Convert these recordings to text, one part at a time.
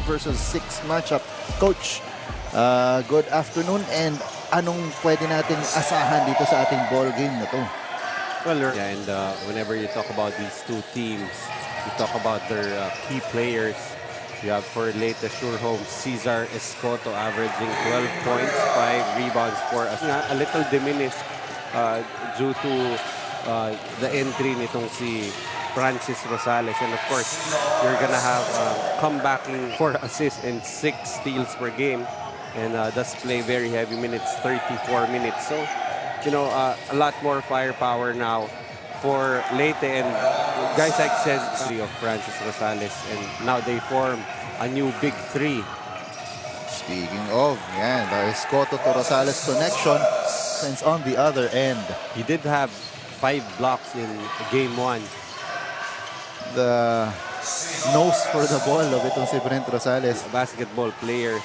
versus 6 matchup. Coach, good afternoon, and anong pwede nating asahan dito sa ating ball game na to? Well, yeah, and whenever you talk about these two teams, you talk about their key players. You have for LEYTE sure home, Cesar Escoto averaging 12 points, 5 rebounds, for a little diminished due to the entry nitong si Francis Rosales. And of course, you're gonna have comebacking 4 assists and 6 steals per game. And does play very heavy minutes, 34 minutes. So, you know, a lot more firepower now for LEYTE, and guys like says of Francis Rosales, and now they form a new big three. Speaking of, yeah, the Escoto to Rosales connection, since on the other end, He did have 5 blocks in game 1. the nose for the ball of itong si Brent Rosales. A basketball player,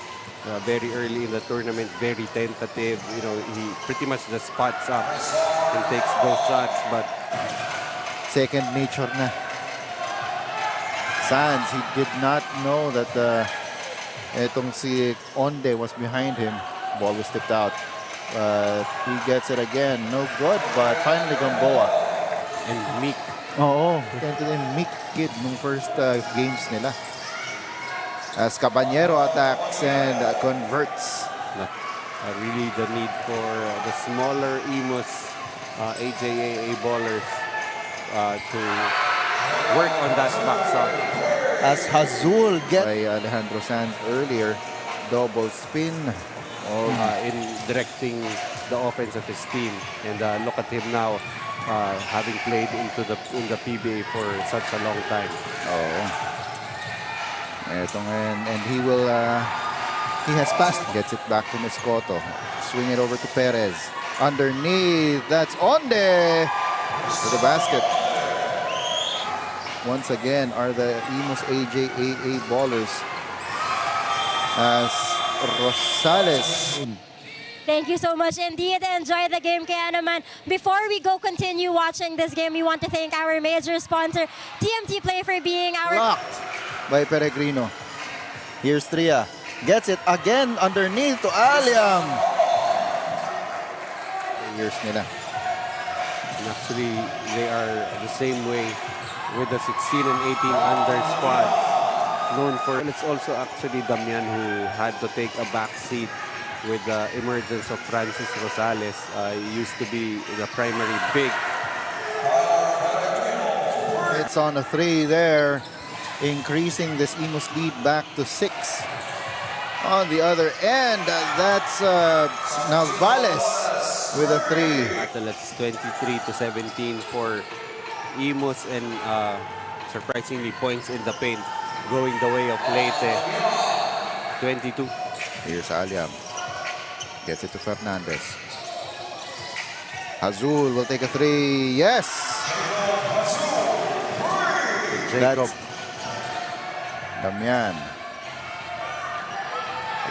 very early in the tournament, very tentative. You know, he pretty much just spots up and takes those shots, but Second nature na. Sands, he did not know that itong si Onde was behind him. Ball was tipped out. He gets it again. No good, but finally Gamboa. and Meek. Oo, ito yung Meek kid nung first games nila. As Caballero attacks and converts. Really the need for the smaller IMUS AJAA ballers to work on that backside. As Hazul gets by Alejandro Sanz earlier, double spin. In directing the offense of his team, and look at him now, having played in the PBA for such a long time. And he will he has passed, gets it back from Escoto, swing it over to Perez underneath. That's Onde to the basket. Once again are the IMUS AJAA ballers as Rosales. Thank you so much indeed. Enjoy the game, kaya naman. Before we go continue watching this game, we want to thank our major sponsor, TMT Play, for being our... Blocked by Peregrino. Here's Tria. Gets it again underneath to Aliam. Years nila. And actually, they are the same way with the 16 and 18 under squad. Known for, and it's also actually Damian who had to take a back seat with the emergence of Francis Rosales. He used to be the primary big. It's on a 3 there, increasing this IMUS lead back to 6. On the other end, that's Navales with a 3. That's 23-17 for IMUS, and surprisingly points in the paint going the way of LEYTE. 22. Here's Aliam. Gets it to Fernandez. Hazul will take a 3. Yes! Jacob. Damian.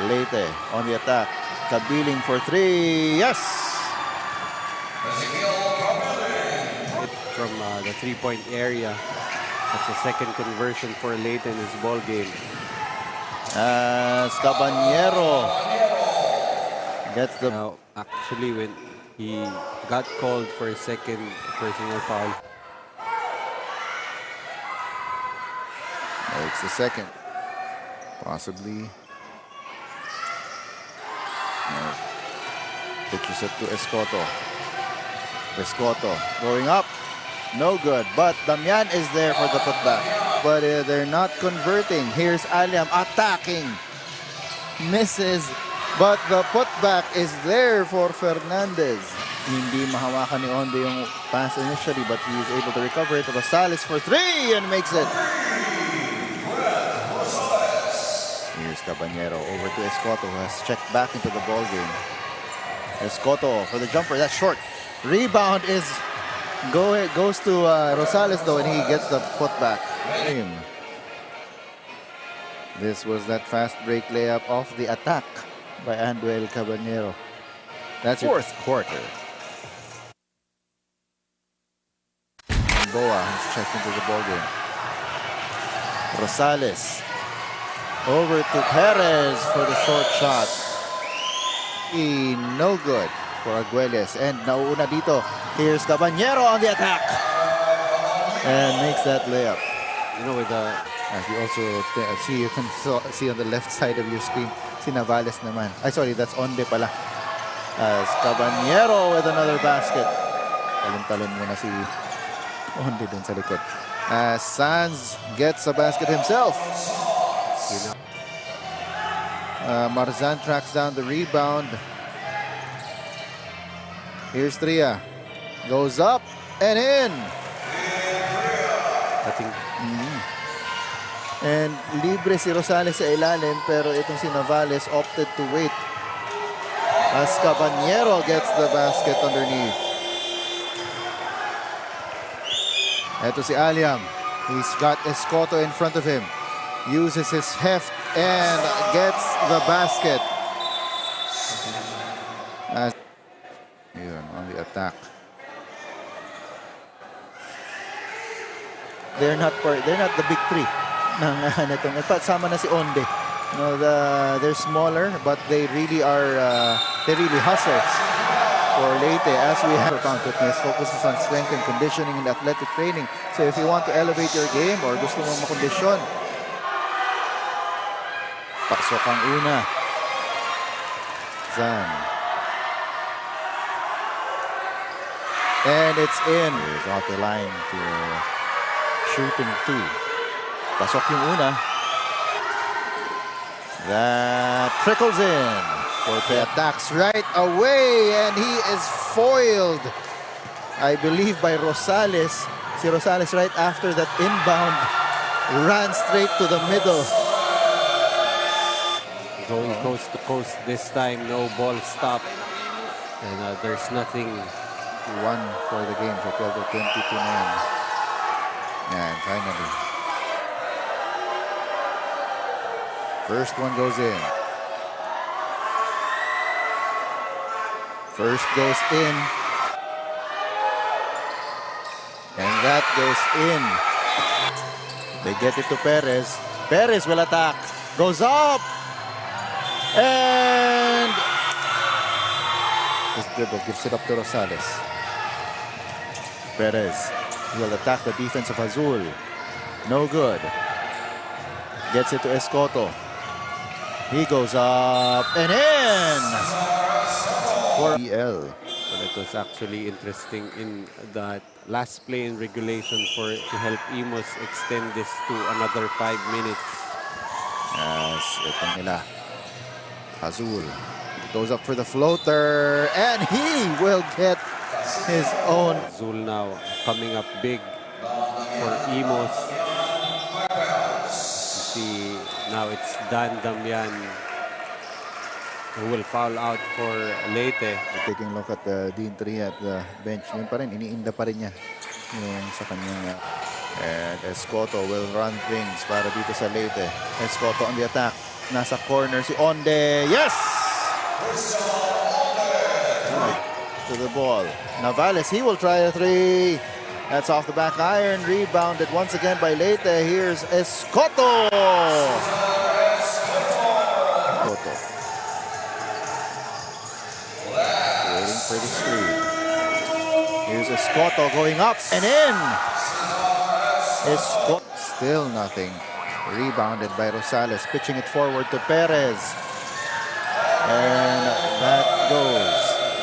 LEYTE on the attack. Kabiling for 3. Yes! From the three-point area. That's the second conversion for LEYTE in this ball game. Caballero gets the... Now, actually, when he got called for a second personal foul, It's the second. Possibly. Pitches it to Escoto. Escoto going up. No good. But Damian is there for the putback. But they're not converting. Here's Aliam attacking. Misses. But the putback is there for Fernandez. Hindi mahawakan ni Onde yung pass initially, but he is able to recover it. Rosales for 3 and makes it. Here's Caballero over to Escoto, who has checked back into the ball game. Escoto for the jumper. That's short. Rebound is goes to Rosales though, and he gets the putback. This was that fast break layup off the attack by Anduel Caballero. That's fourth quarter. Boa has checked into the ball game. Rosales Over to Perez for the short shot. No good for Arguelles. And nauuna dito. Here's Caballero on the attack. And makes that layup. You know, with the As you also see, you can see on the left side of your screen, si Navales naman. Ay, sorry, that's Onde pala. As Caballero with another basket. Talon-talon muna si Onde dun sa likod. As Sanz gets a basket himself. you know, Marzan tracks down the rebound. Here's Tria. Goes up and in. I think And libre si Rosales sa ilalim, pero itong si Navales opted to wait. As Caballero gets the basket underneath. Ito si Aliam. He's got Escoto in front of him. Uses his heft and gets the basket. As yun, on the attack. They're not the big three ng nitong. In fact, sama na si Onde. You know, they're smaller, but they really are they really hustle for Leyte. As we have Pound Fitness focuses on strength and conditioning and athletic training. So if you want to elevate your game or gusto mong makondisyon, paksok ang una. Zan. And it's in. He's off the line to shooting two. Pasok yung una. That trickles in. Forte attacks right away and he is foiled, I believe, by Rosales. Si Rosales right after that inbound ran straight to the middle. going coast to coast this time, no ball stop. And there's nothing. One for the game, so 12 to 22 na yan. And finally, first one goes in. First goes in. And that goes in. They get it to Perez. Perez will attack. Goes up. And this dribble gives it up to Rosales. Perez will attack the defense of Azul. No good. Gets it to Escoto. He goes up and in. For BL. But it was actually interesting in that last play in regulation to help IMUS extend this to another 5 minutes. Yes, ito nila. Azul goes up for the floater and he will get his own. Azul now coming up big for IMUS. See, now it's Dan Damian who will foul out for Leyte. Taking a look at Dean Tria at the bench. Yun pa rin, iniinda pa rin niya yung sa kanyang. And Escoto will run things para dito sa Leyte. Escoto on the attack. Nasa corner si Onde. Yes! To the ball. Navales, he will try a three. That's off the back iron. Rebounded once again by Leyte. Here's Escoto. Escoto. Waiting for the screen. Here's Escoto going up and in. Escoto. Still nothing. Rebounded by Rosales. Pitching it forward to Perez. And that goes.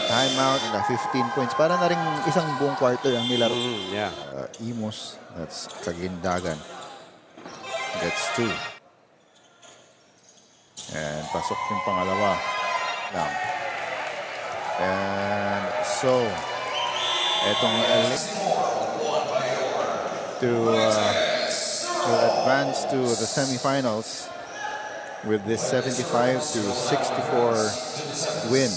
Timeout na 15 points. Para na rin isang buong quarter ang nilaro. Yeah. IMUS, that's Kagindagan. That's two. And pasok yung pangalawa. Now. And so, etong to advance to the semifinals with this 75-64 win.